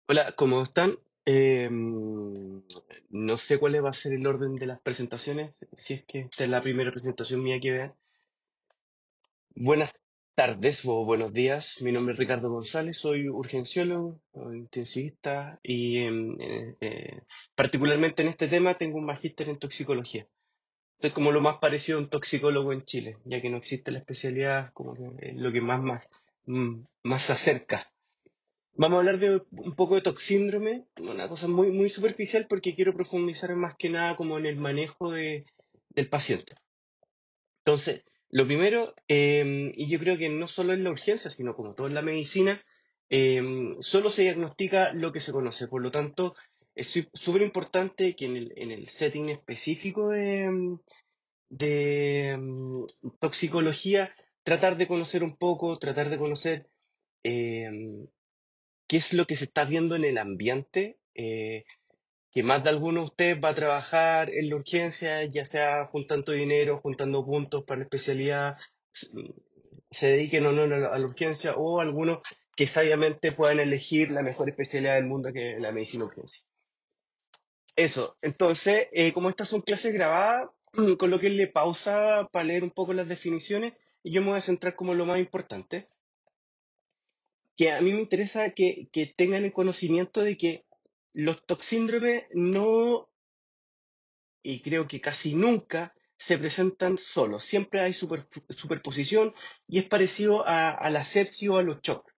Hola, ¿cómo están? No sé cuál va a ser el orden de las presentaciones, si es que esta es la primera presentación mía que vean. Buenas tardes o buenos días, mi nombre es Ricardo González, soy urgenciólogo, o intensivista y particularmente en este tema tengo un magíster en toxicología. Soy como lo más parecido a un toxicólogo en Chile, ya que no existe la especialidad, como que es lo que más se acerca. Vamos a hablar de un poco de toxíndrome, una cosa muy superficial porque quiero profundizar más que nada como en el manejo del paciente. Entonces, lo primero, y yo creo que no solo en la urgencia, sino como todo en la medicina, solo se diagnostica lo que se conoce. Por lo tanto, es súper importante que en el setting específico de toxicología, tratar de conocer un poco, tratar de conocer em, qué es lo que se está viendo en el ambiente, que más de alguno de ustedes va a trabajar en la urgencia, ya sea juntando dinero, juntando puntos para la especialidad, s- se dediquen o no a la urgencia, o algunos que sabiamente puedan elegir la mejor especialidad del mundo que es la medicina urgencia. Eso, entonces, como estas son clases grabadas, colóquenle pausa para leer un poco las definiciones y yo me voy a centrar como en lo más importante, que a mí me interesa que tengan el conocimiento de que los toxíndromes no, y creo que casi nunca, se presentan solos. Siempre hay superposición y es parecido a la sepsis o a los shock.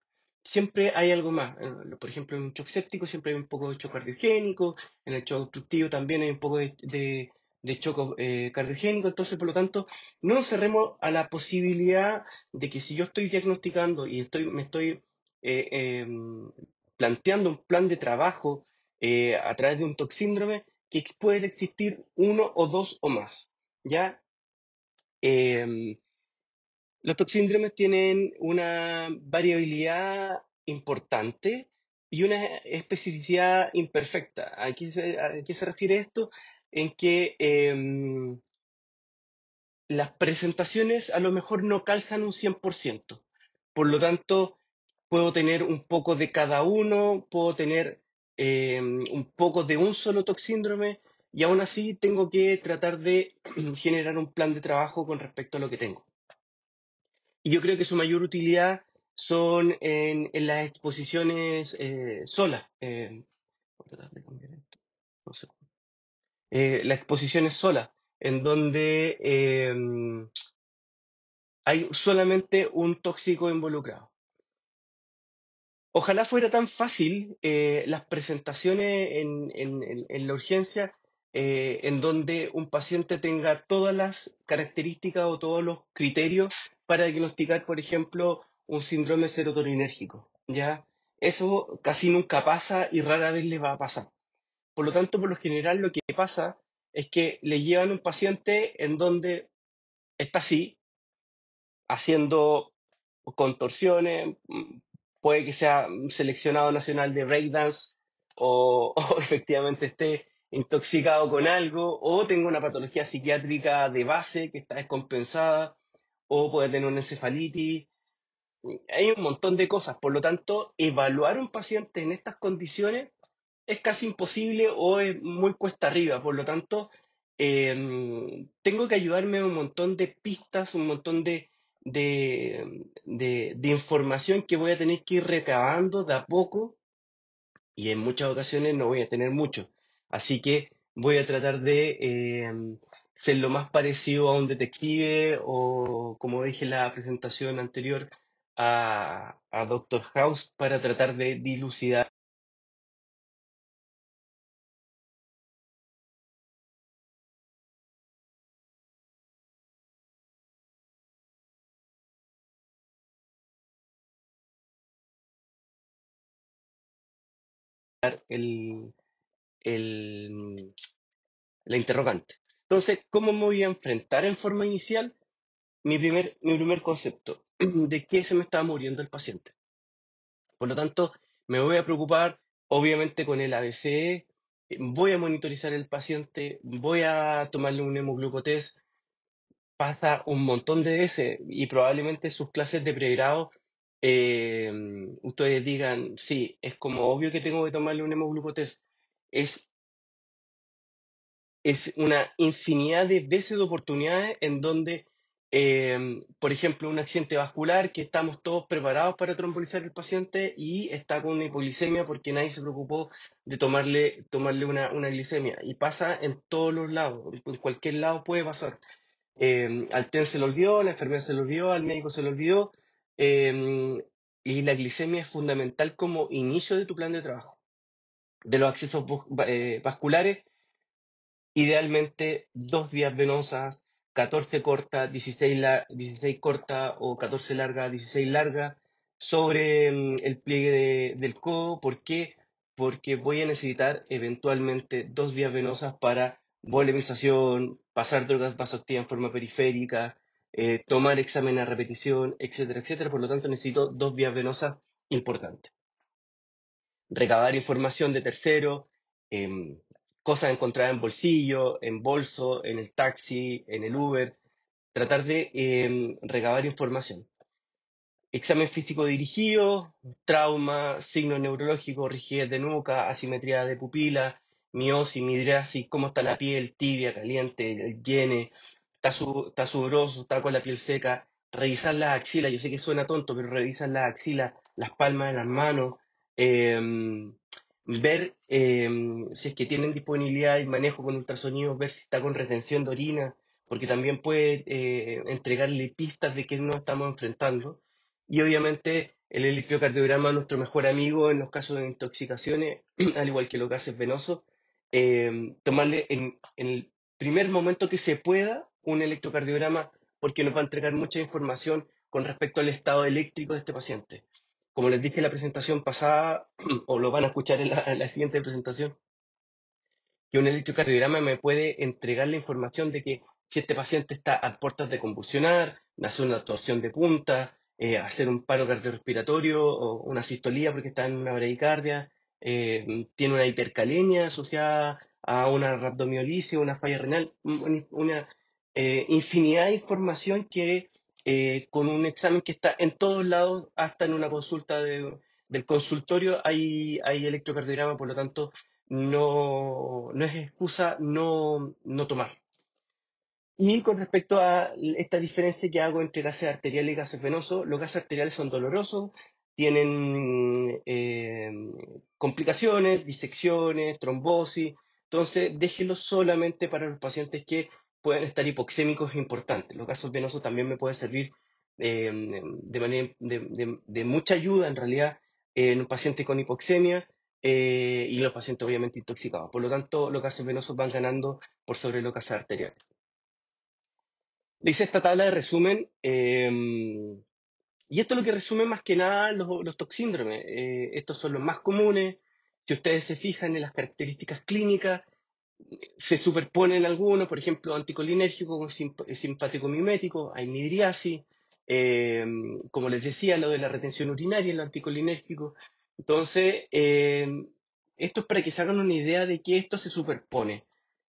Siempre hay algo más. Por ejemplo, en un shock séptico siempre hay un poco de shock cardiogénico, en el shock obstructivo también hay un poco de shock cardiogénico. Entonces, por lo tanto, no nos cerremos a la posibilidad de que si yo estoy diagnosticando y me estoy eh, em, planteando un plan de trabajo a través de un toxíndrome, que pueden existir uno o dos o más, ¿ya? Em, los toxíndromes tienen una variabilidad importante y una especificidad imperfecta. ¿A qué se refiere esto? En que las presentaciones a lo mejor no calzan un 100%. Por lo tanto, puedo tener un poco de cada uno, puedo tener un poco de un solo toxíndrome y aún así tengo que tratar de generar un plan de trabajo con respecto a lo que tengo. Y yo creo que su mayor utilidad son en las exposiciones solas. Voy a tratar de cambiar esto, no sé. Las exposiciones solas, en donde hay solamente un tóxico involucrado. Ojalá fuera tan fácil las presentaciones en la urgencia, en donde un paciente tenga todas las características o todos los criterios para diagnosticar, por ejemplo, un síndrome serotoninérgico, ¿ya? Eso casi nunca pasa y rara vez le va a pasar. Por lo tanto, por lo general, lo que pasa es que le llevan un paciente en donde está así, haciendo contorsiones, puede que sea un seleccionado nacional de breakdance o efectivamente esté intoxicado con algo o tenga una patología psiquiátrica de base que está descompensada o puede tener una encefalitis. Hay un montón de cosas, por lo tanto, evaluar un paciente en estas condiciones es casi imposible o es muy cuesta arriba. Por lo tanto, tengo que ayudarme a un montón de pistas, un montón de información que voy a tener que ir recabando de a poco y en muchas ocasiones no voy a tener mucho. Así que voy a tratar de ser lo más parecido a un detective o, como dije en la presentación anterior, a Doctor House para tratar de dilucidar el, el, la interrogante. Entonces, ¿cómo me voy a enfrentar en forma inicial? Mi primer concepto, de qué se me estaba muriendo el paciente. Por lo tanto, me voy a preocupar, obviamente, con el ABCE, voy a monitorizar el paciente, voy a tomarle un hemoglucotest, pasa un montón de veces y probablemente sus clases de pregrado ustedes digan, sí, es como obvio que tengo que tomarle un hemoglucotés. Es, es una infinidad de veces de oportunidades en donde, por ejemplo, un accidente vascular que estamos todos preparados para trombolizar el paciente y está con una hipoglicemia porque nadie se preocupó de tomarle una glicemia. Y pasa en todos los lados, en cualquier lado puede pasar. Al TEN se lo olvidó, la enfermera se lo olvidó, al médico se lo olvidó. eh, y la glicemia es fundamental como inicio de tu plan de trabajo. De los accesos vasculares, idealmente dos vías venosas, 14 corta, 16 corta o 14 larga, 16 larga, sobre el pliegue del codo. ¿Por qué? Porque voy a necesitar eventualmente dos vías venosas para volemización, pasar drogas vasoactivas en forma periférica, tomar examen a repetición, etcétera, etcétera. Por lo tanto, necesito dos vías venosas importantes. Recabar información de terceros, em, cosas encontradas en bolsillo, en bolso, en el taxi, en el Uber, tratar de recabar información. Examen físico dirigido, trauma, signos neurológicos, rigidez de nuca, asimetría de pupila, miosis, midriasis, cómo está la piel, tibia, caliente, el hiene, está sudoroso, está con la piel seca. Revisar las axilas, yo sé que suena tonto, pero revisar las axilas, las palmas de las manos, ver si es que tienen disponibilidad y manejo con ultrasonido, ver si está con retención de orina, porque también puede entregarle pistas de qué nos estamos enfrentando. Y obviamente el electrocardiograma, nuestro mejor amigo en los casos de intoxicaciones, al igual que los gases venosos, tomarle en el primer momento que se pueda un electrocardiograma porque nos va a entregar mucha información con respecto al estado eléctrico de este paciente. Como les dije en la presentación pasada, o lo van a escuchar en la siguiente presentación, que un electrocardiograma me puede entregar la información de que si este paciente está a puertas de convulsionar, hacer una torsión de punta, hacer un paro cardiorrespiratorio o una sistolía porque está en una bradicardia, tiene una hipercalemia asociada a una rhabdomiolisis, una falla renal, una infinidad de información que con un examen que está en todos lados, hasta en una consulta del consultorio hay electrocardiograma. Por lo tanto no es excusa no tomar. Y con respecto a esta diferencia que hago entre gases arteriales y gases venosos, los gases arteriales son dolorosos, tienen complicaciones, disecciones, trombosis. Entonces déjenlos solamente para los pacientes que pueden estar hipoxémicos importantes. Los gases venosos también me pueden servir de manera de mucha ayuda en realidad en un paciente con hipoxemia y los pacientes obviamente intoxicados. Por lo tanto, los gases venosos van ganando por sobre los gases arteriales. Le hice esta tabla de resumen, y esto es lo que resume más que nada los toxíndromes. Estos son los más comunes. Si ustedes se fijan en las características clínicas, se superponen algunos, por ejemplo, anticolinérgico con simpático mimético, hay midriasis, como les decía, lo de la retención urinaria en lo anticolinérgico. Entonces, esto es para que se hagan una idea de que esto se superpone.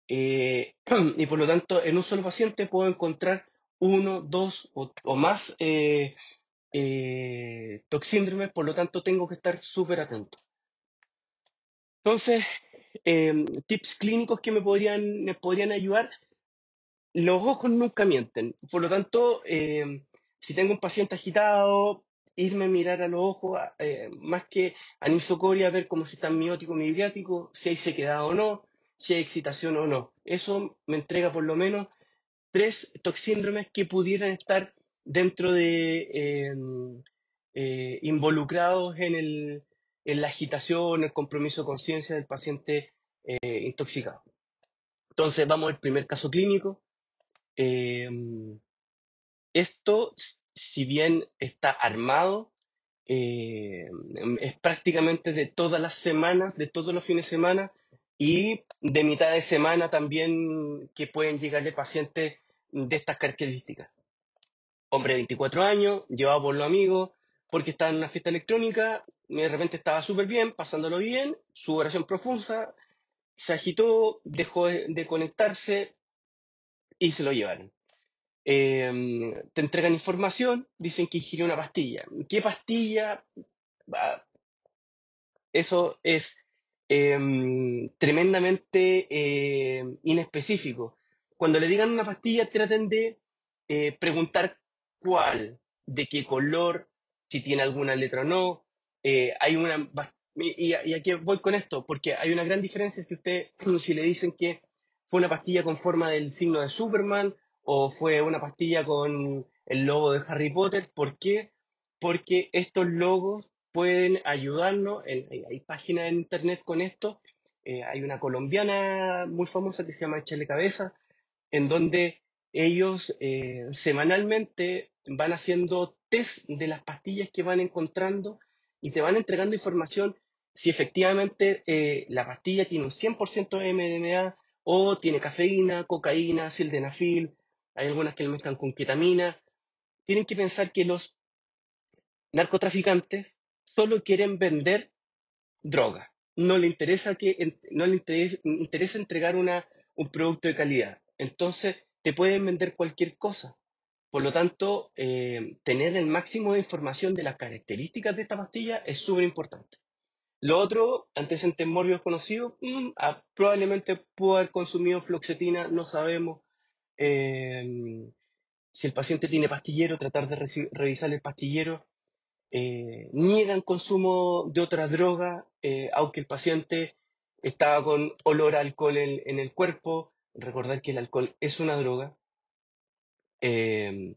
Y por lo tanto, en un solo paciente puedo encontrar uno, dos o más toxíndromes. Por lo tanto, tengo que estar súper atento. Entonces, tips clínicos que me podrían ayudar. Los ojos nunca mienten. Por lo tanto, si tengo un paciente agitado, irme a mirar a los ojos, más que anisocoria, ver cómo si está miótico o midriático, si hay sequedad o no, si hay excitación o no. Eso me entrega por lo menos tres toxíndromes que pudieran estar dentro de involucrados en la agitación, el compromiso de conciencia del paciente intoxicado. Entonces, vamos al primer caso clínico. Eh, Esto, si bien está armado, eh, es prácticamente de todas las semanas, de todos los fines de semana y de mitad de semana también que pueden llegarle pacientes de estas características. Hombre de 24 años, llevado por los amigos, porque estaba en una fiesta electrónica, y de repente estaba súper bien, pasándolo bien, su oración profunda, se agitó, dejó de conectarse y se lo llevaron. te entregan información, dicen que ingiere una pastilla. ¿Qué pastilla? Ah, eso es tremendamente inespecífico. Cuando le digan una pastilla, traten de preguntar cuál, de qué color, si tiene alguna letra o no. Hay una, y aquí voy con esto, porque hay una gran diferencia es que usted, si le dicen que fue una pastilla con forma del signo de Superman o fue una pastilla con el logo de Harry Potter, ¿por qué? Porque estos logos pueden ayudarnos. Hay páginas en internet con esto. Hay una colombiana muy famosa que se llama Échale Cabeza, en donde ellos semanalmente van haciendo test de las pastillas que van encontrando y te van entregando información si efectivamente la pastilla tiene un 100% de MDMA o tiene cafeína, cocaína, sildenafil, hay algunas que le mezclan con ketamina. Tienen que pensar que los narcotraficantes solo quieren vender droga. No le interesa no le interesa entregar un producto de calidad. Entonces, te pueden vender cualquier cosa. Por lo tanto, tener el máximo de información de las características de esta pastilla es súper importante. Lo otro, antecedentes morbios conocidos, probablemente pudo haber consumido fluoxetina, no sabemos. Eh, si el paciente tiene pastillero, tratar de revisar el pastillero. Niegan consumo de otras drogas, aunque el paciente estaba con olor a alcohol en el cuerpo. Recordar que el alcohol es una droga. Eh,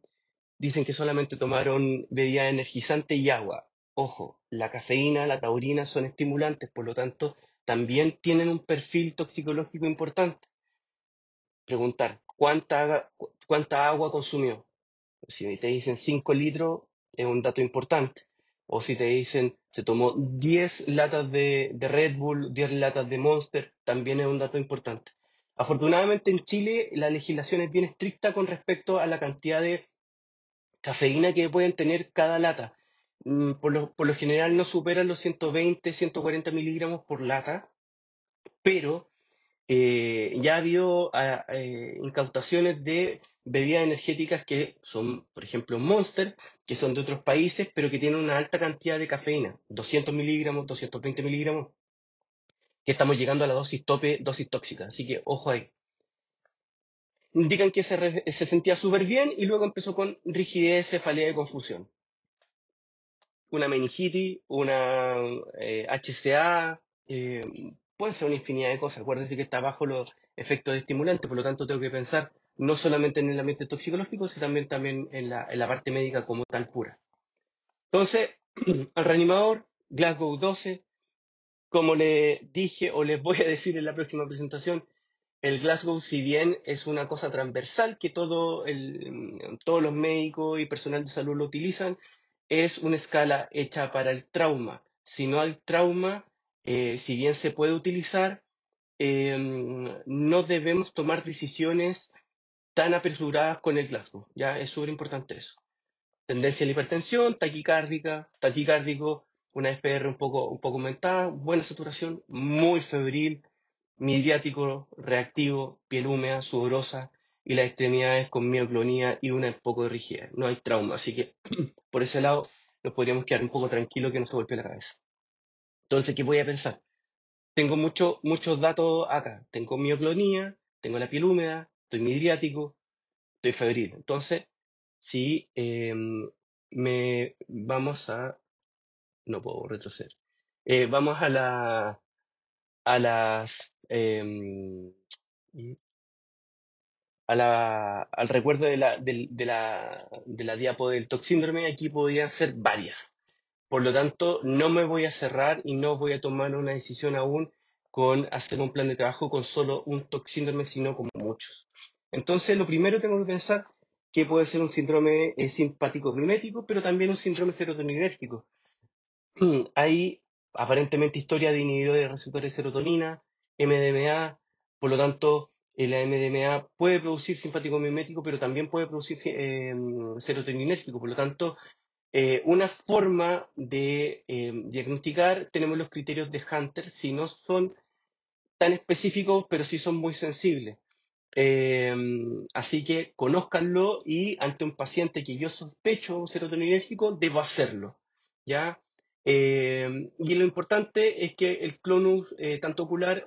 Dicen que solamente tomaron bebida energizante y agua. Ojo, la cafeína, la taurina son estimulantes, por lo tanto, también tienen un perfil toxicológico importante. Preguntar, ¿cuánta agua consumió? Si te dicen 5 litros, es un dato importante. O si te dicen, se tomó 10 latas de Red Bull, 10 latas de Monster, también es un dato importante. Afortunadamente en Chile la legislación es bien estricta con respecto a la cantidad de cafeína que pueden tener cada lata. Por lo general no superan los 120, 140 miligramos por lata, pero ya ha habido incautaciones de bebidas energéticas que son, por ejemplo, Monster, que son de otros países, pero que tienen una alta cantidad de cafeína, 200 miligramos, 220 miligramos, que estamos llegando a la dosis tope, dosis tóxica. Así que ojo ahí. Indican que se sentía súper bien y luego empezó con rigidez, cefalea y confusión. Una meningitis, una HCA, puede ser una infinidad de cosas. Acuérdense que está bajo los efectos de estimulante, por lo tanto tengo que pensar no solamente en el ambiente toxicológico, sino también en la parte médica como tal pura. Entonces, al reanimador, Glasgow 12, como le dije o les voy a decir en la próxima presentación, el Glasgow, si bien es una cosa transversal que todos los médicos y personal de salud lo utilizan, es una escala hecha para el trauma. Si no hay trauma, si bien se puede utilizar, no debemos tomar decisiones tan apresuradas con el Glasgow. Ya es súper importante eso. Tendencia a la hipertensión, taquicárdico, una SPR un poco aumentada, buena saturación, muy febril, midriático, reactivo, piel húmeda, sudorosa y las extremidades con mioclonía y un poco de rigidez. No hay trauma, así que por ese lado nos podríamos quedar un poco tranquilos que no se golpee la cabeza. Entonces, ¿qué voy a pensar? Tengo muchos datos acá. Tengo mioclonía, tengo la piel húmeda, estoy midriático, estoy febril. Entonces, si vamos a, no puedo retroceder. Vamos a las, al recuerdo de la diapo del toxíndrome, aquí podrían ser varias. Por lo tanto, no me voy a cerrar y no voy a tomar una decisión aún con hacer un plan de trabajo con solo un toxíndrome, sino con muchos. Entonces, lo primero tengo que pensar que puede ser un síndrome simpático mimético, pero también un síndrome serotoninérgico. Hay aparentemente historia de inhibidores de receptores de serotonina, MDMA, por lo tanto, la MDMA puede producir simpático mimético, pero también puede producir serotoninérgico, por lo tanto, una forma de diagnosticar, tenemos los criterios de Hunter, si no son tan específicos, pero sí son muy sensibles. Así que conózcanlo y ante un paciente que yo sospecho un serotoninérgico, debo hacerlo, ¿ya? Y lo importante es que el clonus, tanto ocular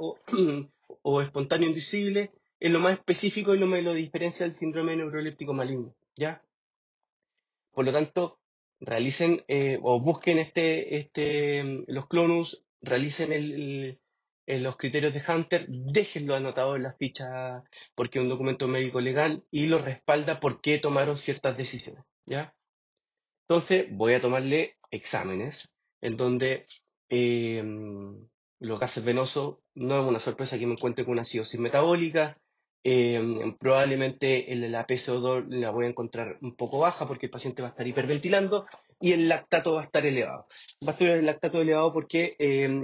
o espontáneo indicible, es lo más específico y lo que lo diferencia del síndrome neuroléptico maligno, ¿ya? Por lo tanto, realicen o busquen los clonus, realicen los criterios de Hunter, déjenlo anotado en la ficha porque es un documento médico legal y lo respalda por qué tomaron ciertas decisiones, ¿ya? Entonces voy a tomarle exámenes en donde eh, los gases venosos, no es una sorpresa que me encuentre con una acidosis metabólica, probablemente la PCO2 la voy a encontrar un poco baja porque el paciente va a estar hiperventilando y el lactato va a estar elevado. Va a estar el lactato elevado porque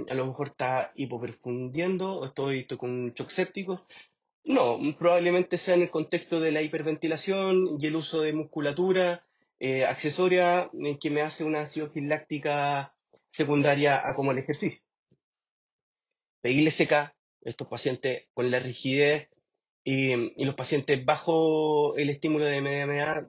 a lo mejor está hipoperfundiendo o estoy con un shock séptico. No, probablemente sea en el contexto de la hiperventilación y el uso de musculatura accesoria que me hace una acidosis láctica secundaria a como el ejercicio. Pedirle seca, estos pacientes con la rigidez y los pacientes bajo el estímulo de MDMA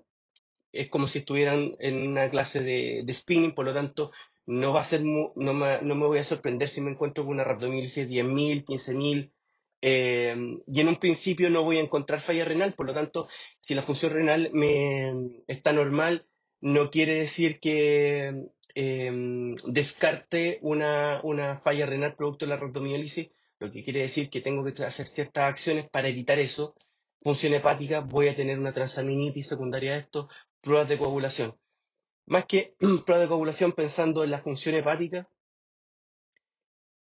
es como si estuvieran en una clase de spinning, por lo tanto, no va a ser no me voy a sorprender si me encuentro con una rhabdomyolysis de 10.000, 15.000, y en un principio no voy a encontrar falla renal, por lo tanto, si la función renal está normal, no quiere decir que descarte una falla renal producto de la rhabdomiólisis, lo que quiere decir que tengo que hacer ciertas acciones para evitar eso. Función hepática, voy a tener una transaminitis secundaria a esto, pruebas de coagulación. Más que pruebas de coagulación pensando en la función hepática,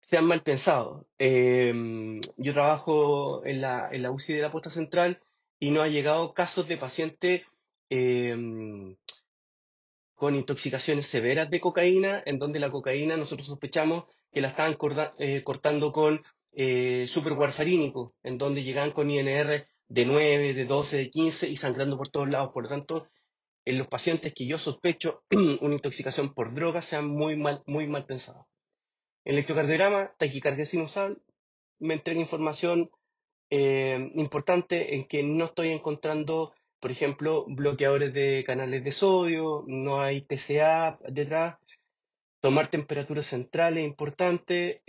sean mal pensados. Yo trabajo en la UCI de la Posta Central y nos ha llegado casos de pacientes con intoxicaciones severas de cocaína, en donde la cocaína nosotros sospechamos que la estaban cortando con superwarfarínico, en donde llegaban con INR de 9, de 12, de 15 y sangrando por todos lados. Por lo tanto, en los pacientes que yo sospecho una intoxicación por droga sean muy mal pensados. El electrocardiograma, taquicardia sinusal, me entrega información importante en que no estoy encontrando, por ejemplo, bloqueadores de canales de sodio, no hay TCA detrás, tomar temperatura central es importante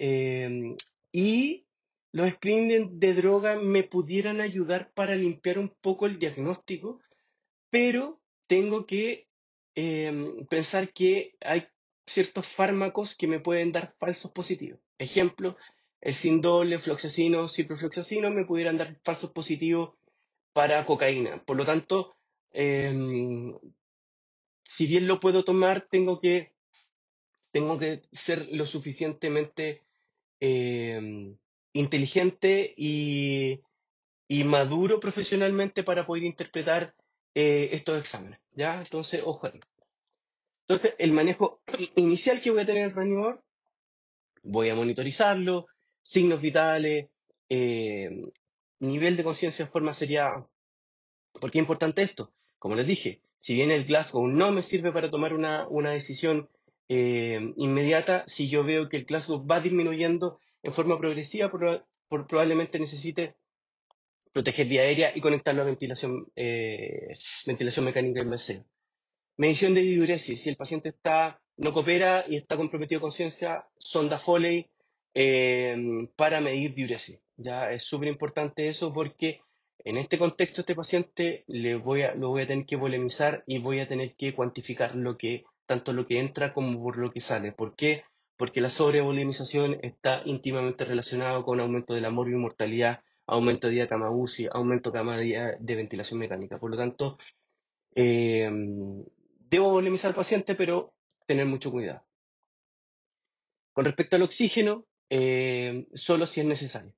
y los screenings de droga me pudieran ayudar para limpiar un poco el diagnóstico, pero tengo que pensar que hay ciertos fármacos que me pueden dar falsos positivos. Ejemplo, el Sindol, el fluoxacino, ciprofloxacino me pudieran dar falsos positivos para cocaína. Por lo tanto, em, si bien lo puedo tomar, tengo que ser lo suficientemente em, inteligente y maduro profesionalmente para poder interpretar estos exámenes, ¿ya? Entonces, ojo ahí. Entonces, el manejo inicial que voy a tener en el reanimador, voy a monitorizarlo, signos vitales, eh, nivel de conciencia en forma seriada. ¿Por qué es importante esto? Como les dije, si bien el Glasgow no me sirve para tomar una decisión inmediata, si yo veo que el Glasgow va disminuyendo en forma progresiva, probablemente necesite proteger vía aérea y conectarlo a ventilación mecánica inversiva. Medición de diuresis. Si el paciente no coopera y está comprometido de conciencia, sonda Foley para medir diuresis. Ya es súper importante eso porque en este contexto a este paciente lo voy a tener que volemizar y voy a tener que cuantificar tanto lo que entra como por lo que sale. ¿Por qué? Porque la sobrevolemización está íntimamente relacionada con aumento de la mortalidad, aumento de día cama UCI, aumento de cama de ventilación mecánica. Por lo tanto, eh, debo polemizar al paciente, pero tener mucho cuidado. Con respecto al oxígeno, solo si es necesario.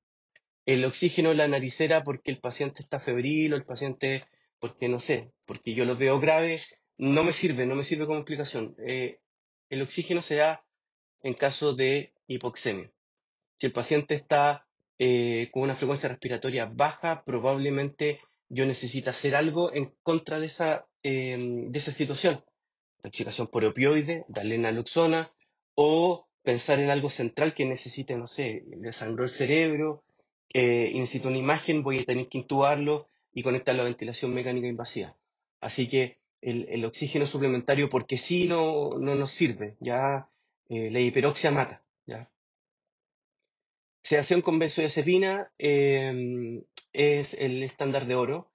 El oxígeno, la naricera, porque el paciente está febril o el paciente, porque no sé, porque yo lo veo grave, no me sirve como explicación. El oxígeno se da en caso de hipoxemia. Si el paciente está con una frecuencia respiratoria baja, probablemente yo necesito hacer algo en contra de esa situación. Intoxicación por opioide, darle naloxona, o pensar en algo central que necesite, no sé, le sangró el cerebro, y necesito una imagen, voy a tener que intubarlo y conectar la ventilación mecánica invasiva. Así que el oxígeno suplementario, porque sí, no nos sirve, ya la hiperoxia mata, ¿ya? Sedación con benzodiazepina es el estándar de oro,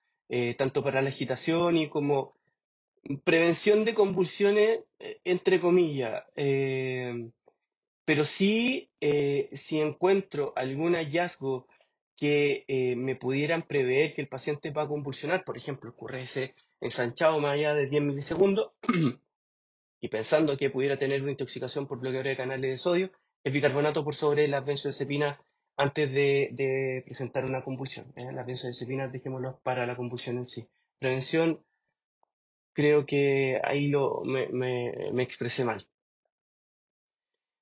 tanto para la agitación y como prevención de convulsiones, entre comillas. Pero sí, si encuentro algún hallazgo que me pudieran prever que el paciente va a convulsionar, por ejemplo, ocurre ese ensanchado más allá de 10 milisegundos, y pensando que pudiera tener una intoxicación por bloqueador de canales de sodio, el bicarbonato por sobre las benzodiazepinas antes de presentar una convulsión. Las benzodiazepinas, dejémoslo para la convulsión en sí. Prevención, creo que ahí me expresé mal.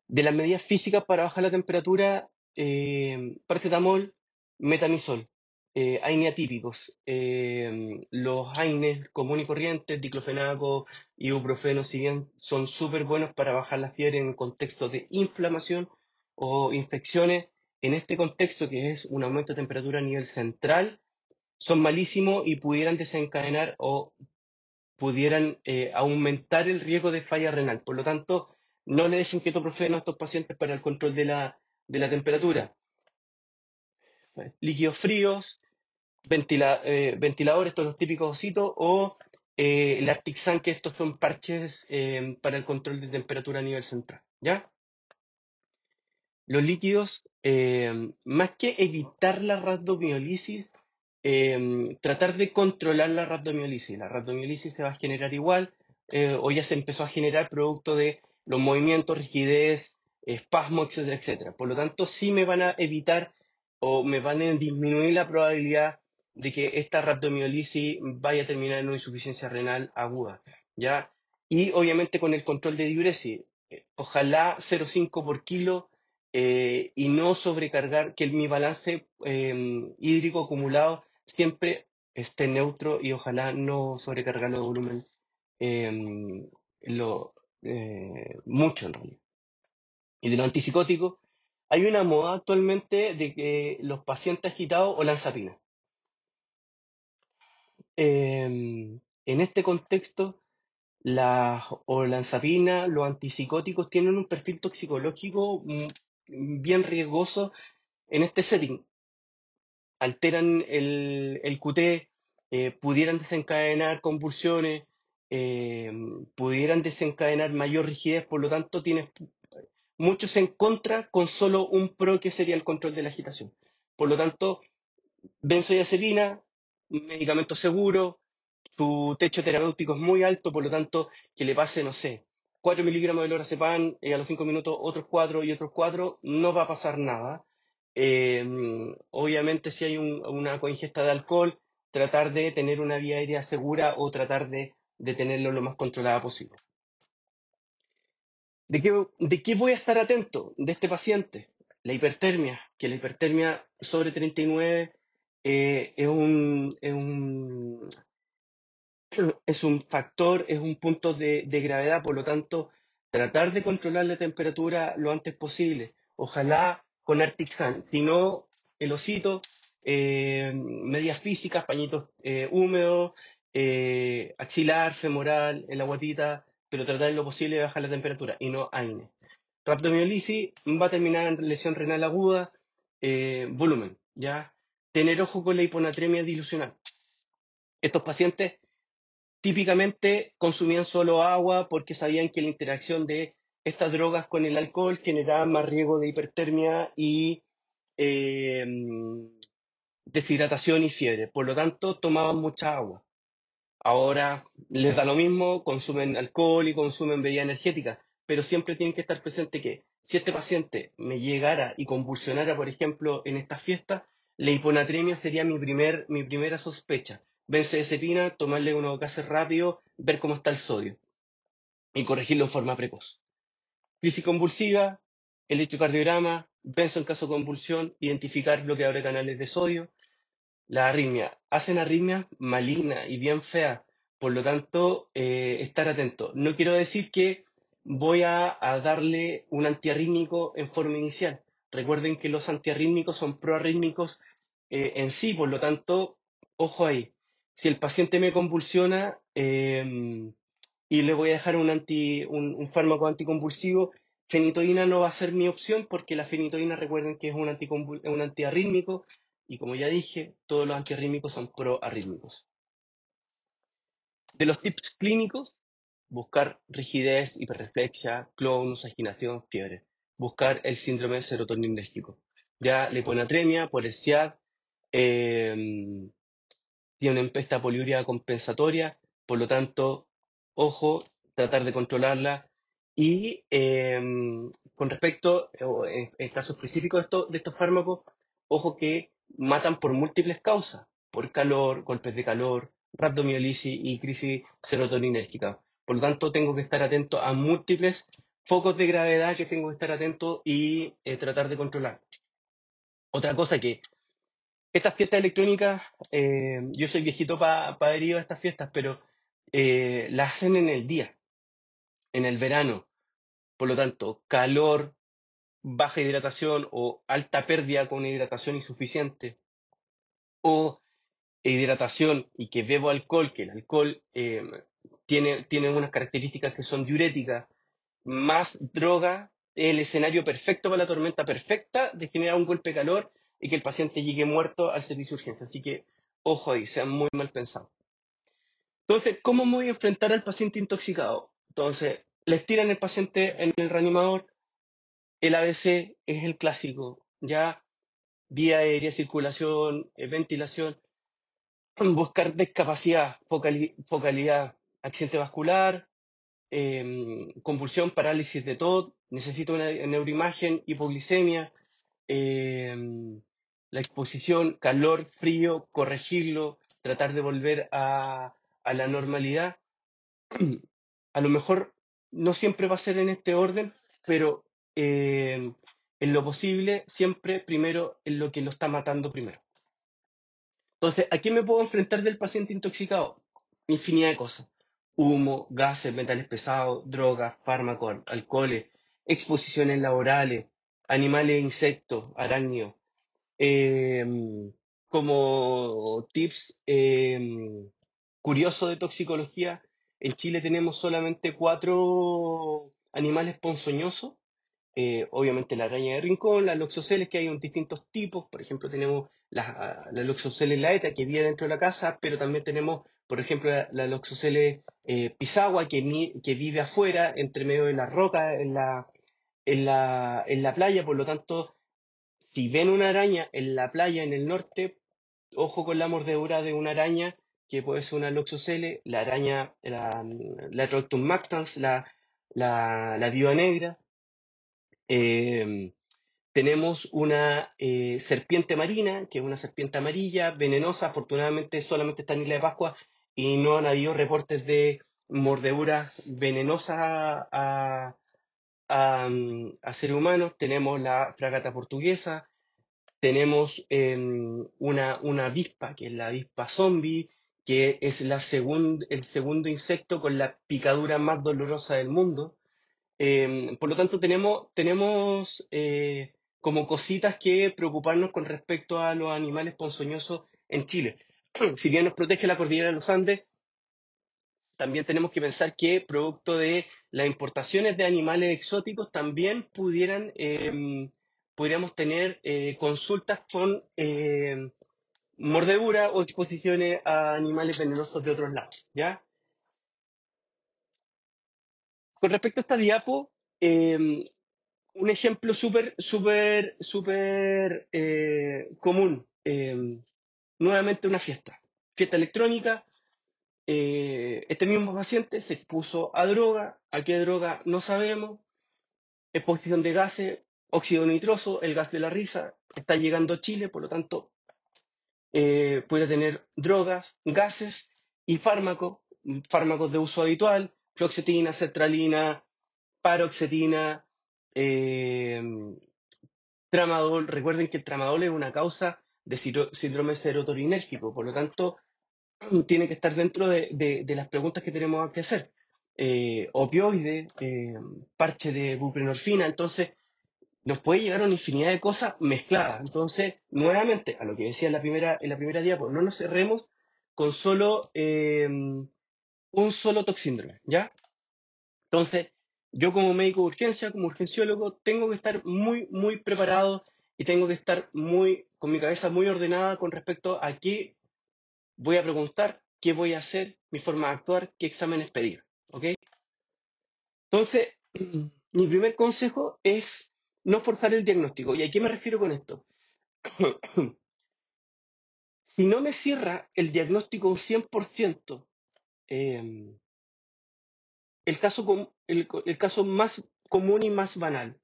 De las medidas físicas para bajar la temperatura, paracetamol, metamizol, AINE atípicos. Los AINES común y corrientes, diclofenaco, ibuprofeno, si bien son súper buenos para bajar la fiebre en contexto de inflamación o infecciones, en este contexto que es un aumento de temperatura a nivel central, son malísimos y pudieran desencadenar o pudieran aumentar el riesgo de falla renal. Por lo tanto, no le dejen ketoprofeno a estos pacientes para el control de la temperatura. Líquidos fríos, ventiladores, todos los típicos ositos, o el Artixan, que estos son parches para el control de temperatura a nivel central. ¿Ya? Los líquidos, más que evitar la rhabdomiólisis, tratar de controlar la rhabdomiólisis. La rhabdomiólisis se va a generar igual, o ya se empezó a generar producto de los movimientos, rigidez, espasmo, etcétera, etcétera. Por lo tanto, sí me van a evitar o me van a disminuir la probabilidad de que esta rhabdomiólisis vaya a terminar en una insuficiencia renal aguda, ¿ya? Y obviamente con el control de diuresis, ojalá 0,5 por kilo y no sobrecargar, que mi balance hídrico acumulado siempre esté neutro y ojalá no sobrecargarlo de volumen em, mucho en realidad. Y de los antipsicóticos, hay una moda actualmente de que los pacientes agitados olanzapina. En este contexto, la olanzapina, los antipsicóticos tienen un perfil toxicológico bien riesgoso en este setting. Alteran el QT, pudieran desencadenar convulsiones, eh, pudieran desencadenar mayor rigidez, por lo tanto tienes muchos en contra con solo un pro que sería el control de la agitación. Por lo tanto, benzodiazepina, medicamento seguro, su techo terapéutico es muy alto, por lo tanto, que le pase, no sé, 4 miligramos de lorazepam a los 5 minutos otros 4 y otros 4, no va a pasar nada. Obviamente, si hay una coingesta de alcohol, tratar de tener una vía aérea segura o tratar de tenerlo lo más controlada posible. ¿De qué voy a estar atento de este paciente? La hipertermia, que la hipertermia sobre 39 es un factor, es un punto de gravedad, por lo tanto, tratar de controlar la temperatura lo antes posible. Ojalá con Artixan, si no, el osito, medidas físicas, pañitos húmedos, axilar, femoral, en la guatita, pero tratar en lo posible de bajar la temperatura y no AINE. Rhabdomiolisis va a terminar en lesión renal aguda, volumen, ¿ya? Tener ojo con la hiponatremia dilucional. Estos pacientes típicamente consumían solo agua porque sabían que la interacción de estas drogas con el alcohol generaba más riesgo de hipertermia y eh, deshidratación y fiebre. Por lo tanto, tomaban mucha agua. Ahora les da lo mismo, consumen alcohol y consumen bebida energética, pero siempre tienen que estar presente que si este paciente me llegara y convulsionara, por ejemplo, en estas fiestas, la hiponatremia sería mi primera sospecha. Benzodiazepina, tomarle unos gases rápidos, ver cómo está el sodio y corregirlo en forma precoz. Crisis convulsiva, electrocardiograma, benzo en caso de convulsión, identificar bloqueadores de canales de sodio, la arritmia. Hacen arritmias malignas y bien feas, por lo tanto, estar atento. No quiero decir que voy a darle un antiarrítmico en forma inicial. Recuerden que los antiarrítmicos son proarrítmicos en sí, por lo tanto, ojo ahí. Si el paciente me convulsiona y le voy a dejar un fármaco anticonvulsivo, fenitoína no va a ser mi opción porque la fenitoína, recuerden que es un antiarrítmico y como ya dije, todos los antiarrítmicos son proarrítmicos. De los tips clínicos, buscar rigidez, hiperreflexia, clonus, agitación, fiebre. Buscar el síndrome serotoninérgico. Ya la hiponatremia por SIAD eh, tienen esta poliuria compensatoria, por lo tanto, ojo, tratar de controlarla. Y con respecto, en el caso específico de estos fármacos, ojo que matan por múltiples causas, por calor, golpes de calor, rhabdomiolisis y crisis serotoninérgica. Por lo tanto, tengo que estar atento a múltiples focos de gravedad que tengo que estar atento y tratar de controlar. Otra cosa que estas fiestas electrónicas, yo soy viejito para haber ido a estas fiestas, pero las hacen en el día, en el verano. Por lo tanto, calor, baja hidratación o alta pérdida con hidratación insuficiente, o hidratación y que bebo alcohol, que el alcohol tiene unas características que son diuréticas, más droga, el escenario perfecto para la tormenta perfecta de generar un golpe de calor y que el paciente llegue muerto al servicio de urgencia. Así que, ojo ahí, sean muy mal pensados. Entonces, ¿cómo me voy a enfrentar al paciente intoxicado? Entonces, les tiran el paciente en el reanimador, el ABC es el clásico, ya vía aérea, circulación, ventilación, buscar discapacidad, focalidad, accidente vascular, convulsión, parálisis de TOD, necesito una neuroimagen, hipoglicemia, la exposición, calor, frío, corregirlo, tratar de volver a la normalidad. A lo mejor no siempre va a ser en este orden, pero en lo posible, siempre primero en lo que lo está matando primero. Entonces, ¿a qué me puedo enfrentar del paciente intoxicado? Infinidad de cosas. Humo, gases, metales pesados, drogas, fármacos, alcoholes, exposiciones laborales, animales, insectos, arácnidos. Em, Como tips curiosos de toxicología, en Chile tenemos solamente 4 animales ponzoñosos, obviamente la araña de rincón, las loxoceles, que hay en distintos tipos, por ejemplo tenemos la loxoceles laeta que vive dentro de la casa, pero también tenemos, por ejemplo, la loxoceles pisagua que vive afuera, entre medio de las rocas, en la playa, por lo tanto, si ven una araña en la playa en el norte, ojo con la mordedura de una araña, que puede ser una loxocele, la araña, la Trocton mactans, la viuda negra. Eh, Tenemos una serpiente marina, que es una serpiente amarilla, venenosa. Afortunadamente solamente está en Isla de Pascua y no han habido reportes de mordeduras venenosas a seres humanos. Tenemos la fragata portuguesa, tenemos una avispa, que es la avispa zombie, que es el segundo insecto con la picadura más dolorosa del mundo. Por lo tanto, tenemos como cositas que preocuparnos con respecto a los animales ponzoñosos en Chile. Si bien nos protege la cordillera de los Andes, también tenemos que pensar que producto de las importaciones de animales exóticos también podríamos tener consultas con mordedura o exposiciones a animales venenosos de otros lados, ¿ya? Con respecto a esta diapo, un ejemplo súper común. Nuevamente una fiesta electrónica. Este mismo paciente se expuso a droga. ¿A qué droga? No sabemos. Exposición de gases, óxido nitroso, el gas de la risa. Está llegando a Chile, por lo tanto, puede tener drogas, gases y fármacos de uso habitual, fluoxetina, sertralina, paroxetina, eh, tramadol. Recuerden que el tramadol es una causa de síndrome serotoninérgico, por lo tanto, tiene que estar dentro de las preguntas que tenemos que hacer. Opioide, parche de buprenorfina. Entonces, nos puede llegar a una infinidad de cosas mezcladas. Entonces, nuevamente, a lo que decía en la primera diapo, no nos cerremos con solo un solo toxíndrome, ¿ya? Entonces, yo como médico de urgencia, como urgenciólogo, tengo que estar muy, muy preparado y tengo que estar muy, con mi cabeza muy ordenada con respecto a qué voy a preguntar, qué voy a hacer, mi forma de actuar, qué exámenes pedir, ¿ok? Entonces, mi primer consejo es no forzar el diagnóstico. ¿Y a qué me refiero con esto? Si no me cierra el diagnóstico 100%, eh, el caso más común y más banal,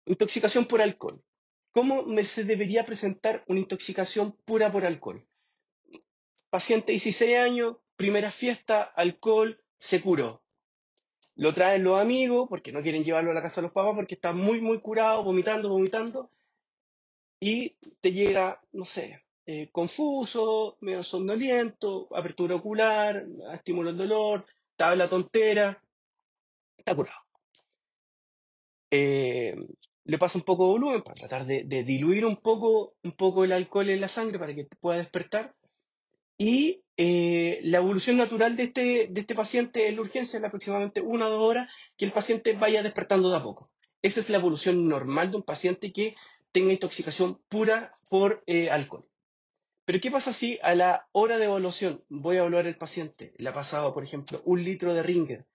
intoxicación por alcohol. ¿Cómo se debería presentar una intoxicación pura por alcohol? Paciente 16 años, primera fiesta, alcohol, se curó. Lo traen los amigos porque no quieren llevarlo a la casa de los papás porque está muy, muy curado, vomitando, vomitando, y te llega, no sé, confuso, medio somnoliento, apertura ocular, estímulo el dolor, tabla tontera, está curado. Eh, Le pasa un poco de volumen para tratar de diluir un poco el alcohol en la sangre para que pueda despertar. Y la evolución natural de este paciente en la urgencia es aproximadamente 1 o 2 horas que el paciente vaya despertando de a poco. Esa es la evolución normal de un paciente que tenga intoxicación pura por alcohol. Pero ¿qué pasa si a la hora de evaluación voy a evaluar el paciente? Le ha pasado, por ejemplo, 1 litro de Ringer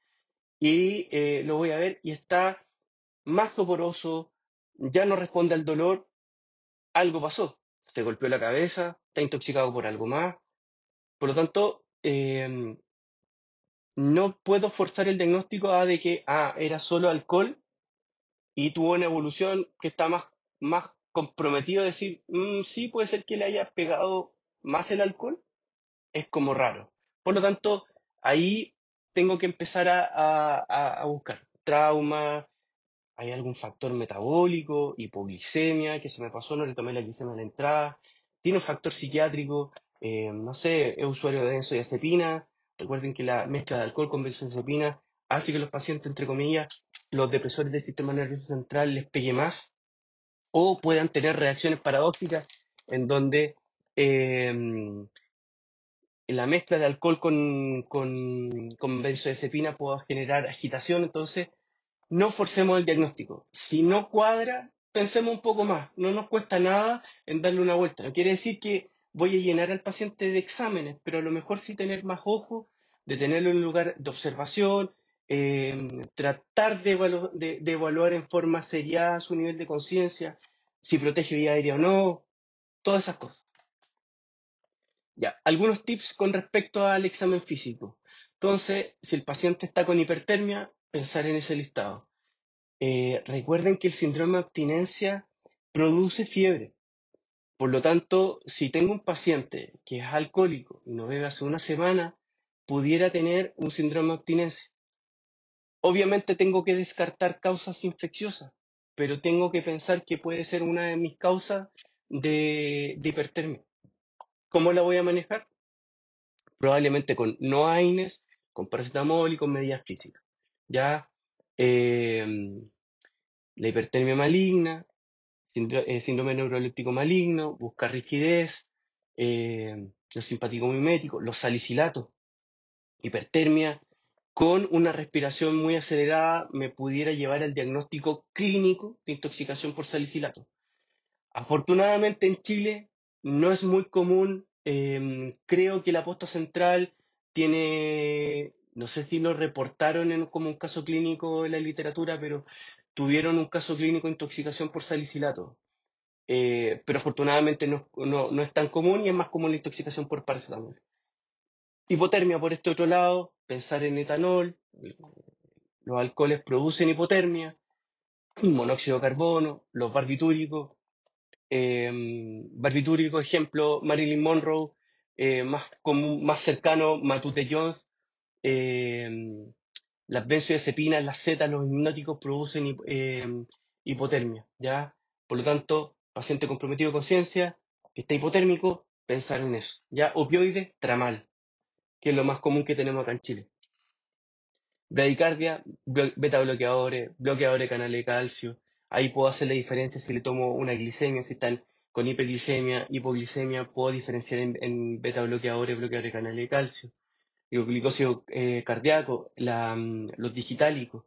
y lo voy a ver y está más soporoso, ya no responde al dolor, algo pasó. Se golpeó la cabeza, está intoxicado por algo más. Por lo tanto, no puedo forzar el diagnóstico a de que era solo alcohol y tuvo una evolución que está más comprometido a decir, sí, puede ser que le haya pegado más el alcohol, es como raro. Por lo tanto, ahí tengo que empezar a buscar trauma, hay algún factor metabólico, hipoglicemia, que se me pasó, no le tomé la glicemia a la entrada, tiene un factor psiquiátrico, no sé, es usuario de benzodiazepina. Recuerden que la mezcla de alcohol con benzodiazepina hace que los pacientes, entre comillas, los depresores del sistema nervioso central les pegue más o puedan tener reacciones paradójicas en donde eh, la mezcla de alcohol con benzodiazepina pueda generar agitación. Entonces, no forcemos el diagnóstico. Si no cuadra, pensemos un poco más. No nos cuesta nada en darle una vuelta. No quiere decir que voy a llenar al paciente de exámenes, pero a lo mejor sí tener más ojo, de tenerlo en un lugar de observación, tratar de evaluar en forma seria su nivel de conciencia, si protege vía aérea o no, todas esas cosas. Ya, algunos tips con respecto al examen físico. Entonces, si el paciente está con hipertermia, pensar en ese listado. Recuerden que el síndrome de abstinencia produce fiebre. Por lo tanto, si tengo un paciente que es alcohólico y no bebe hace 1 semana, pudiera tener un síndrome de abstinencia. Obviamente tengo que descartar causas infecciosas, pero tengo que pensar que puede ser una de mis causas de hipertermia. ¿Cómo la voy a manejar? Probablemente con no AINES, con paracetamol y con medidas físicas. Ya, eh, la hipertermia maligna, síndrome neuroléptico maligno, buscar rigidez, los simpáticos miméticos, los salicilatos, hipertermia, con una respiración muy acelerada me pudiera llevar al diagnóstico clínico de intoxicación por salicilato. Afortunadamente en Chile no es muy común, creo que la posta central tiene, no sé si lo reportaron como un caso clínico en la literatura, pero tuvieron un caso clínico de intoxicación por salicilato. Pero afortunadamente no es tan común y es más común la intoxicación por paracetamol. Hipotermia por este otro lado, pensar en etanol, los alcoholes producen hipotermia, monóxido de carbono, los barbitúricos, ejemplo, Marilyn Monroe, más común, más cercano, Matute Jones, eh, las benzodiazepinas, las zetas, los hipnóticos producen hipotermia, ¿ya? Por lo tanto, paciente comprometido de conciencia, que está hipotérmico, pensar en eso, ¿ya? Opioides, tramal, que es lo más común que tenemos acá en Chile. Bradicardia, beta bloqueadores, bloqueadores de canales de calcio. Ahí puedo hacer la diferencia si le tomo una glicemia, si están con hiperglicemia, hipoglicemia, puedo diferenciar en beta bloqueadores, bloqueadores de canales de calcio, digo, glicósido cardíaco, los digitálicos.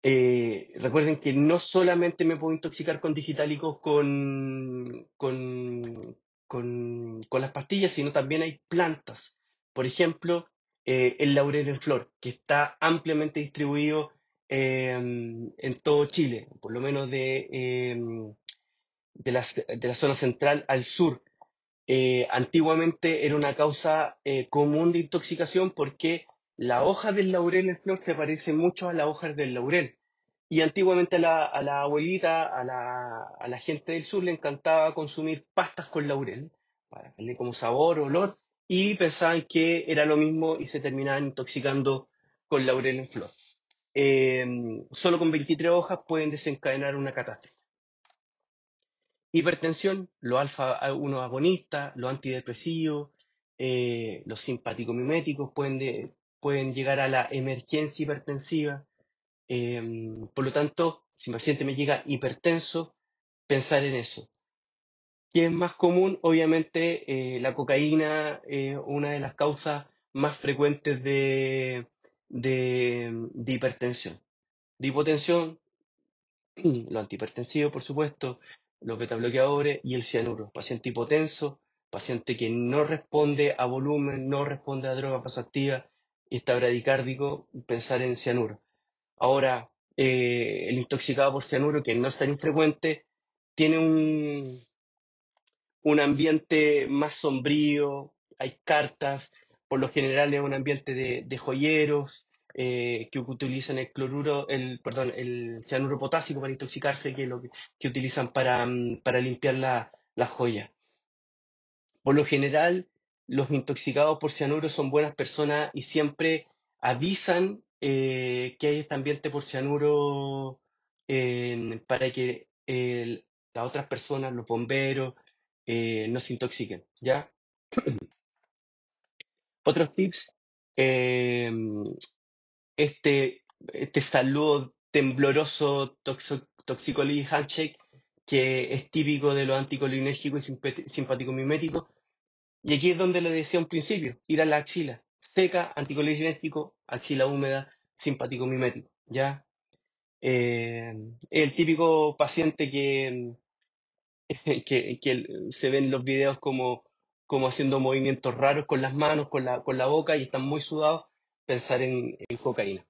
Recuerden que no solamente me puedo intoxicar con digitálicos con las pastillas, sino también hay plantas. Por ejemplo, el laurel en flor, que está ampliamente distribuido en todo Chile, por lo menos de la zona central al sur. Antiguamente era una causa común de intoxicación porque la hoja del laurel en flor se parece mucho a las hojas del laurel. Y antiguamente a la abuelita, a la gente del sur le encantaba consumir pastas con laurel para darle como sabor, olor, y pensaban que era lo mismo y se terminaban intoxicando con laurel en flor. Eh, Solo con 23 hojas pueden desencadenar una catástrofe. Hipertensión, los alfa-1 agonistas, los antidepresivos, los simpático-miméticos pueden llegar a la emergencia hipertensiva. Por lo tanto, si un paciente me llega hipertenso, pensar en eso. ¿Qué es más común? Obviamente, la cocaína es una de las causas más frecuentes de hipertensión. De hipotensión, los antihipertensivos, por supuesto, los betabloqueadores y el cianuro. Paciente hipotenso, paciente que no responde a volumen, no responde a droga vasoactiva y está bradicárdico, pensar en cianuro. Ahora, el intoxicado por cianuro, que no es tan infrecuente, tiene un ambiente más sombrío, hay cartas, por lo general es un ambiente de joyeros que utilizan perdón, el cianuro potásico para intoxicarse, que es lo que utilizan para limpiar la joya. Por lo general, los intoxicados por cianuro son buenas personas y siempre avisan que hay este ambiente por cianuro para que las otras personas, los bomberos, no se intoxiquen, ¿ya? Otros tips, eh, este saludo tembloroso toxicolí handshake que es típico de los anticolinérgicos y simpático-miméticos. Y aquí es donde le decía un principio, ir a la axila, seca, anticolinérgico, axila húmeda, simpático-mimético, ¿ya? El típico paciente que se ven en los videos como haciendo movimientos raros con las manos, con la boca y están muy sudados, pensar en cocaína.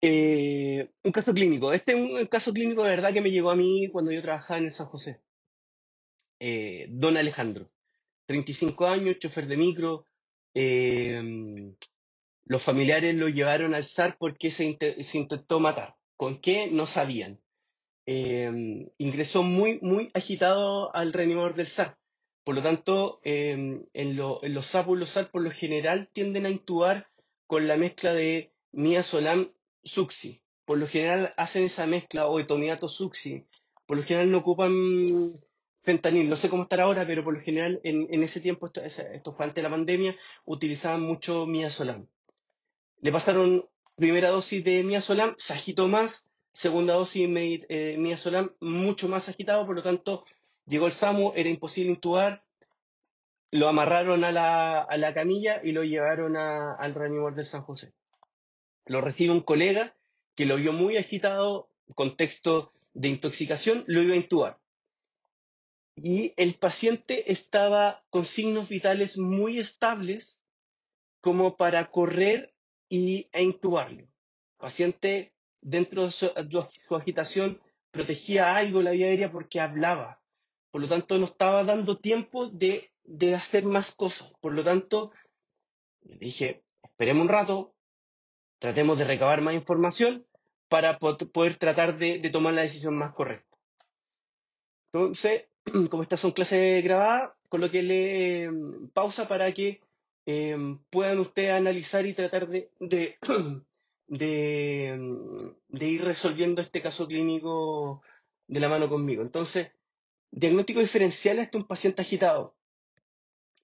Un caso clínico. Este es un caso clínico de verdad que me llegó a mí cuando yo trabajaba en el San José. Don Alejandro, 35 años, chofer de micro. eh, los familiares lo llevaron al SAR porque se intentó matar. ¿Con qué? No sabían. Ingresó muy agitado al reanimador del SAR. Por lo tanto, en los SAP o los SAR por lo general tienden a intubar con la mezcla de midazolam succi. Por lo general hacen esa mezcla o etomiato succi. Por lo general no ocupan fentanil. No sé cómo estará ahora, pero por lo general en ese tiempo, esto fue antes de la pandemia, utilizaban mucho midazolam. Le pasaron primera dosis de midazolam, se agitó más, segunda dosis de midazolam, mucho más agitado, por lo tanto, llegó el SAMU, era imposible intubar, lo amarraron a la camilla y lo llevaron al reanimador del San José. Lo recibe un colega que lo vio muy agitado, contexto de intoxicación, lo iba a intubar. Y el paciente estaba con signos vitales muy estables como para correr e intubarlo. El paciente, dentro de su agitación, protegía algo la vía aérea porque hablaba. Por lo tanto, no estaba dando tiempo de hacer más cosas. Por lo tanto, le dije, esperemos un rato, tratemos de recabar más información para poder tratar de tomar la decisión más correcta. Entonces, como estas son clases grabadas, coloquéle pausa para que puedan ustedes analizar y tratar de ir resolviendo este caso clínico de la mano conmigo. Entonces, diagnóstico diferencial es un paciente agitado.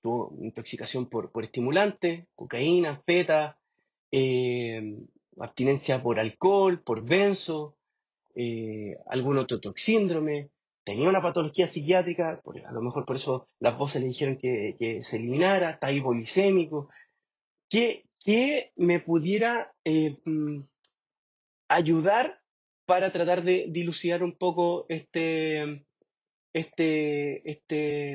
Tuvo intoxicación por estimulantes, cocaína, feta, eh, abstinencia por alcohol, por benzo, algún otro síndrome, tenía una patología psiquiátrica, a lo mejor por eso las voces le dijeron que se eliminara, está hipoglicémico, que me pudiera ayudar para tratar de dilucidar un poco este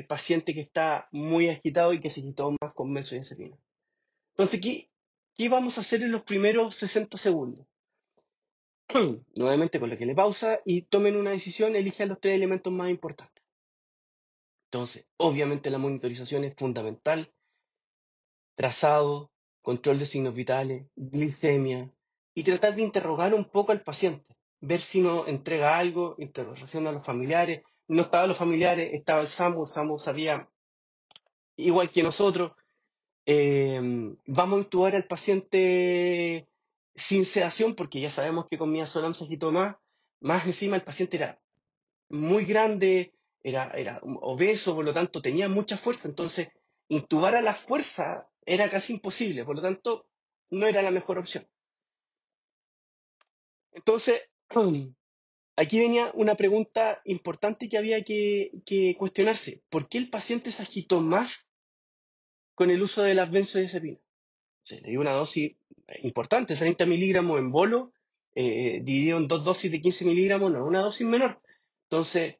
paciente que está muy agitado y que se quitó más con benzodiazepina. Entonces, ¿qué vamos a hacer en los primeros 60 segundos? Nuevamente coloquenle pausa y tomen una decisión, elijan los tres elementos más importantes. Entonces, obviamente la monitorización es fundamental, trazado, control de signos vitales, glicemia, y tratar de interrogar un poco al paciente, ver si nos entrega algo, interrogación a los familiares, no estaban los familiares, estaba el SAMU sabía igual que nosotros, vamos a intubar al paciente sin sedación, porque ya sabemos que con midazolam se agitó más encima el paciente era muy grande, era obeso, por lo tanto tenía mucha fuerza, entonces intubar a la fuerza era casi imposible, por lo tanto no era la mejor opción. Entonces, aquí venía una pregunta importante que había que cuestionarse. ¿Por qué el paciente se agitó más con el uso de las benzodiazepinas? Se le dio una dosis importante, 30 miligramos en bolo, dividido en dos dosis de 15 miligramos, no, una dosis menor. Entonces,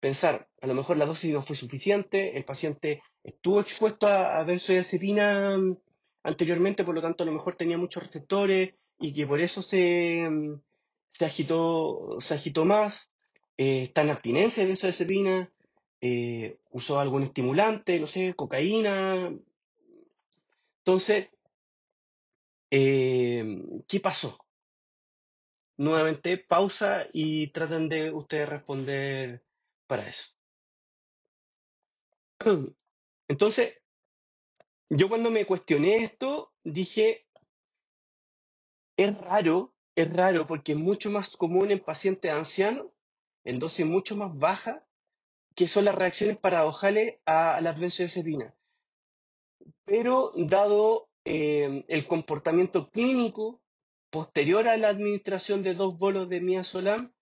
pensar, a lo mejor la dosis no fue suficiente, el paciente estuvo expuesto a benzodiazepina anteriormente, por lo tanto, a lo mejor tenía muchos receptores y que por eso se agitó más, está en abstinencia de benzodiazepina, usó algún estimulante, no sé, cocaína. Entonces, ¿qué pasó? Nuevamente, pausa y traten de ustedes responder para eso. Entonces, yo cuando me cuestioné esto, dije, es raro porque es mucho más común en pacientes ancianos, en dosis mucho más bajas, que son las reacciones paradojales a las benzodiazepinas. Pero dado el comportamiento clínico posterior a la administración de 2 bolos de midazolam,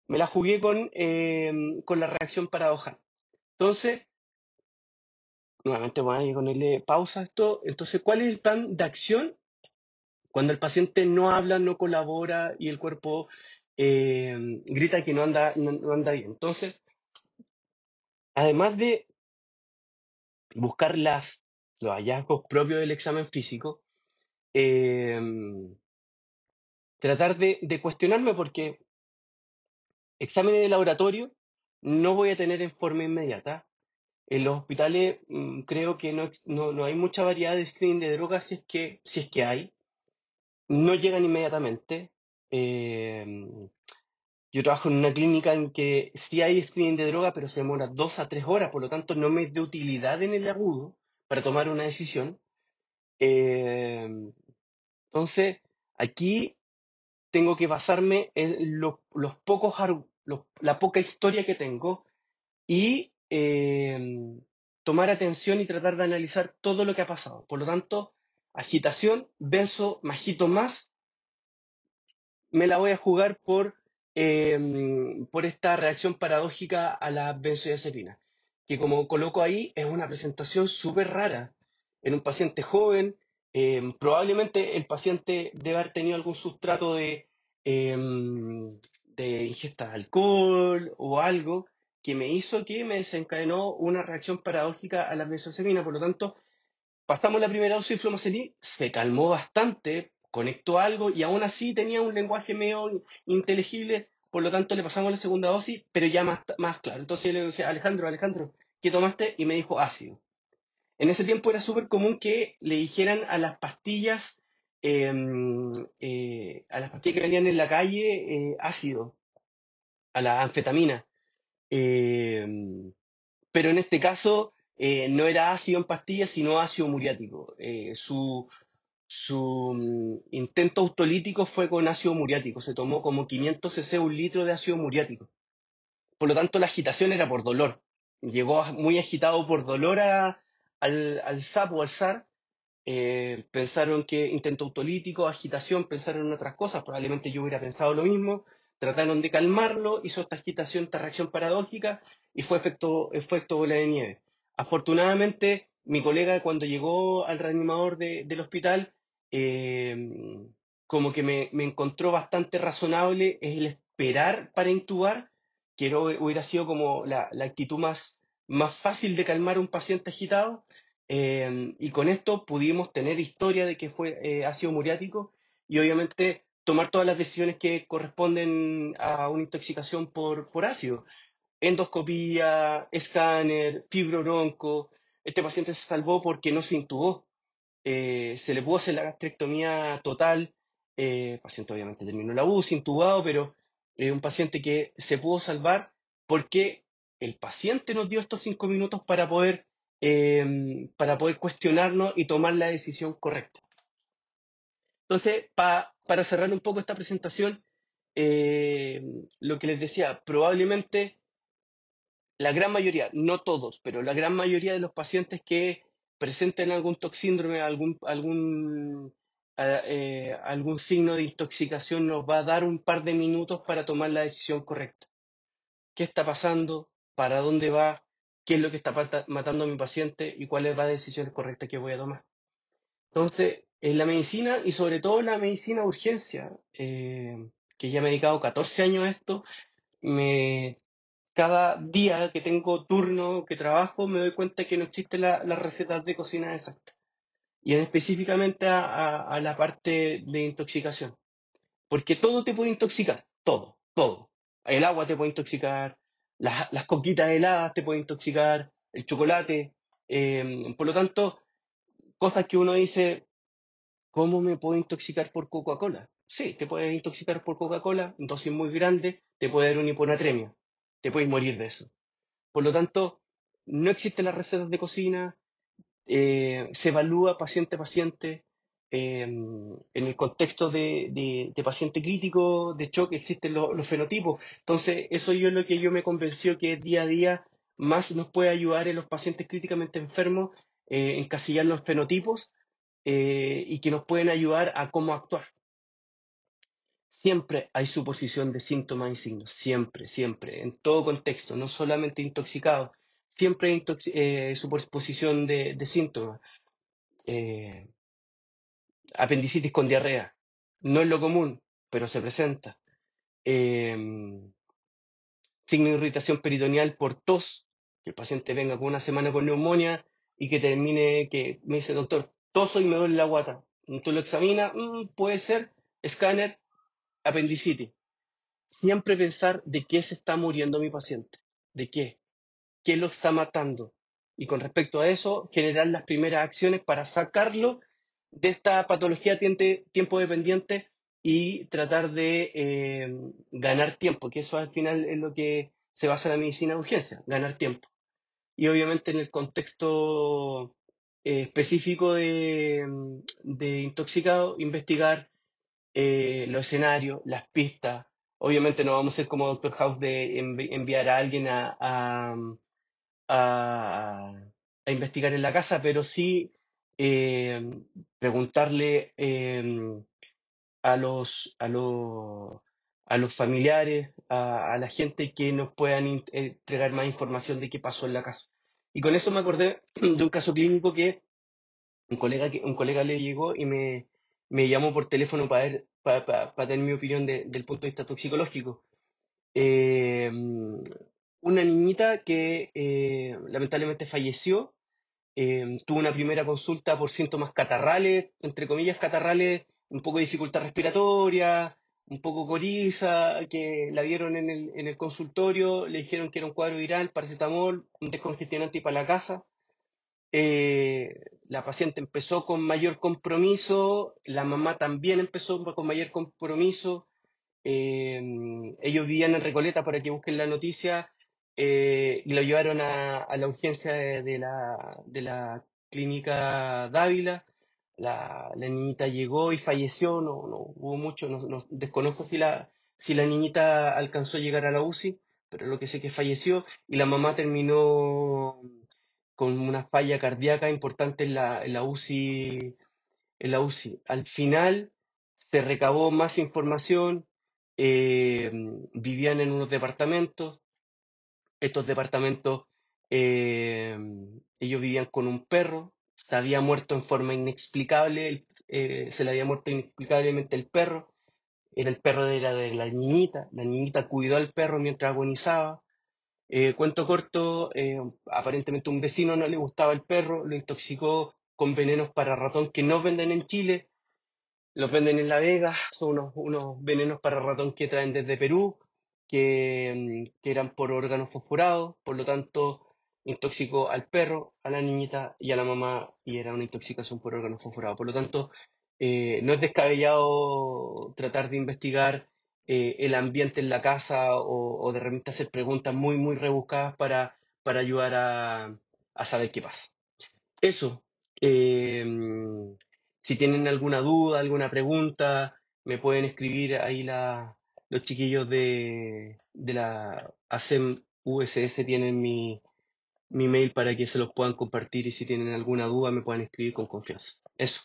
me la jugué con la reacción paradojal. Entonces, nuevamente voy a ponerle pausa a esto. Entonces, ¿cuál es el plan de acción cuando el paciente no habla, no colabora y el cuerpo grita que no anda bien? Entonces, además de buscar los hallazgos propios del examen físico, eh, tratar de cuestionarme porque exámenes de laboratorio no voy a tener en forma inmediata. En los hospitales creo que no hay mucha variedad de screening de drogas si es que hay. No llegan inmediatamente. Eh, yo trabajo en una clínica en que sí hay screening de droga, pero se demora 2 a 3 horas, por lo tanto no me es de utilidad en el agudo para tomar una decisión. Eh, entonces, aquí tengo que basarme en la poca historia que tengo y tomar atención y tratar de analizar todo lo que ha pasado. Por lo tanto, agitación, benzo, majito más, me la voy a jugar por esta reacción paradójica a la benzodiazepina, que como coloco ahí es una presentación súper rara en un paciente joven. Probablemente el paciente debe haber tenido algún sustrato de ingesta de alcohol o algo que me hizo que me desencadenó una reacción paradójica a la benzodiazepina. Por lo tanto, pasamos la primera dosis de fluoxetin, se calmó bastante, conectó algo y aún así tenía un lenguaje medio inteligible, por lo tanto le pasamos la segunda dosis, pero ya más claro. Entonces yo le decía, Alejandro, ¿qué tomaste? Y me dijo ácido. En ese tiempo era súper común que le dijeran a las pastillas, a las pastillas que vendían en la calle, ácido, a la anfetamina. Eh, pero en este caso no era ácido en pastillas, sino ácido muriático. Su intento autolítico fue con ácido muriático, se tomó como 500 cc, un litro de ácido muriático. Por lo tanto, la agitación era por dolor. Llegó muy agitado por dolor al SAP o al SAR, pensaron que intento autolítico, agitación, pensaron en otras cosas, probablemente yo hubiera pensado lo mismo, trataron de calmarlo, hizo esta agitación, esta reacción paradójica y fue efecto bola de nieve. Afortunadamente, mi colega cuando llegó al reanimador del hospital, eh, como que me encontró bastante razonable el esperar para intubar, que hubiera sido como la actitud más fácil de calmar a un paciente agitado. Y con esto pudimos tener historia de que fue ácido muriático y obviamente tomar todas las decisiones que corresponden a una intoxicación por ácido. Endoscopía, escáner, fibrobronco. Este paciente se salvó porque no se intubó. Se le pudo hacer la gastrectomía total. El paciente obviamente terminó la UCI, intubado, pero un paciente que se pudo salvar porque el paciente nos dio estos 5 minutos para poder cuestionarnos y tomar la decisión correcta. Entonces, para cerrar un poco esta presentación, eh, lo que les decía, probablemente la gran mayoría, no todos, pero la gran mayoría de los pacientes que presenten algún toxíndrome, algún signo de intoxicación, nos va a dar un par de minutos para tomar la decisión correcta. ¿Qué está pasando? ¿Para dónde va? ¿Qué es lo que está matando a mi paciente? ¿Y cuál es la decisión correcta que voy a tomar? Entonces, en la medicina y sobre todo en la medicina de urgencia, que ya me he dedicado 14 años a esto, me cada día que tengo turno, que trabajo, me doy cuenta que no existen las recetas de cocina exactas. Y específicamente a la parte de intoxicación. Porque todo te puede intoxicar, todo, todo. El agua te puede intoxicar, las coquitas heladas te pueden intoxicar, el chocolate. Por lo tanto, cosas que uno dice, ¿cómo me puedo intoxicar por Coca-Cola? Sí, te puedes intoxicar por Coca-Cola, en dosis muy grandes, te puede dar una hiponatremia, te puedes morir de eso. Por lo tanto, no existen las recetas de cocina, se evalúa paciente a paciente. En el contexto de paciente crítico, de shock, existen los fenotipos. Entonces, eso yo es lo que yo me convenció que día a día más nos puede ayudar en los pacientes críticamente enfermos, encasillar los fenotipos y que nos pueden ayudar a cómo actuar. Siempre hay suposición de síntomas y signos, siempre, siempre, en todo contexto, no solamente intoxicado, siempre hay suposición de síntomas. Eh, Apendicitis con diarrea, no es lo común, pero se presenta. Eh, Signo de irritación peritoneal por tos, que el paciente venga con una semana con neumonía y que termine, que me dice, doctor, toso y me duele la guata. Tú lo examinas, puede ser, escáner, apendicitis. Siempre pensar de qué se está muriendo mi paciente, de qué lo está matando. Y con respecto a eso, generar las primeras acciones para sacarlo de esta patología tiempo dependiente y tratar de ganar tiempo, que eso al final es lo que se basa en la medicina de urgencia, ganar tiempo. Y obviamente en el contexto específico de intoxicado, investigar los escenarios, las pistas. Obviamente no vamos a ser como Doctor House de enviar a alguien a, a investigar en la casa, pero sí eh, preguntarle a los familiares, a la gente que nos puedan entregar más información de qué pasó en la casa. Y con eso me acordé de un caso clínico que un colega le llegó y me llamó por teléfono para tener mi opinión del punto de vista toxicológico. Eh, una niñita que lamentablemente falleció, tuvo una primera consulta por síntomas catarrales, entre comillas catarrales, un poco de dificultad respiratoria, un poco coriza, que la vieron en el consultorio, le dijeron que era un cuadro viral, paracetamol, un descongestionante y para la casa. La paciente empezó con mayor compromiso, la mamá también empezó con mayor compromiso. Ellos vivían en Recoleta para que busquen la noticia y lo llevaron a la urgencia de la clínica Dávila. La niñita llegó y falleció, no hubo mucho, desconozco si la niñita alcanzó a llegar a la UCI, pero lo que sé que falleció y la mamá terminó con una falla cardíaca importante en la UCI, en la UCI. Al final se recabó más información, eh, vivían en unos departamentos. Estos departamentos, eh, ellos vivían con un perro, se había muerto en forma inexplicable, se le había muerto inexplicablemente el perro. El perro era de la niñita cuidó al perro mientras agonizaba. Cuento corto, aparentemente a un vecino no le gustaba el perro, lo intoxicó con venenos para ratón que no venden en Chile, los venden en La Vega, son unos venenos para ratón que traen desde Perú, que eran por órganos fosforados, por lo tanto intoxicó al perro, a la niñita y a la mamá, y era una intoxicación por órganos fosforados. Por lo tanto, no es descabellado tratar de investigar el ambiente en la casa o de repente hacer preguntas muy, muy rebuscadas para ayudar a saber qué pasa. Eso. Si tienen alguna duda, alguna pregunta, me pueden escribir ahí los chiquillos de la ASEM USS tienen mi mail para que se los puedan compartir y si tienen alguna duda me puedan escribir con confianza. Eso.